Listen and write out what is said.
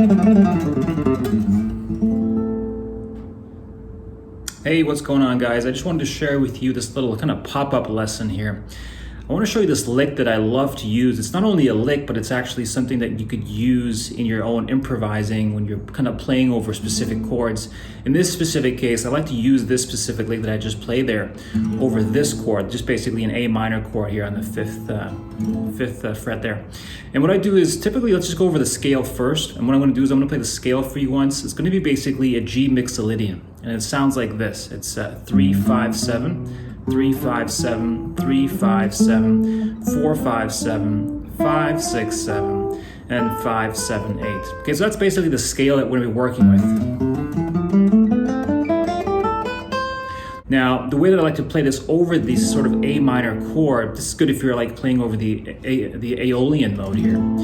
Hey, what's going on, guys? I just wanted to share with you this little kind of pop-up lesson here. I want to show you this lick that I love to use. It's not only a lick, but it's actually something that you could use in your own improvising when you're kind of playing over specific chords. In this specific case, I like to use this specific lick that I just played there over this chord, just basically an A minor chord here on the fifth fret there. And what I do is typically, let's just go over the scale first. And what I'm going to do is I'm going to play the scale for you once. It's going to be basically a G mixolydian. And it sounds like this. It's 3, 5, 7. 3, 5, 7, 3, 5, 7, 4, 5, 7, 5, 6, 7, and 5, 7, 8. Okay, so that's basically the scale that we're going to be working with. Now, the way that I like to play this over this sort of A minor chord, this is good if you're like playing over the Aeolian mode here.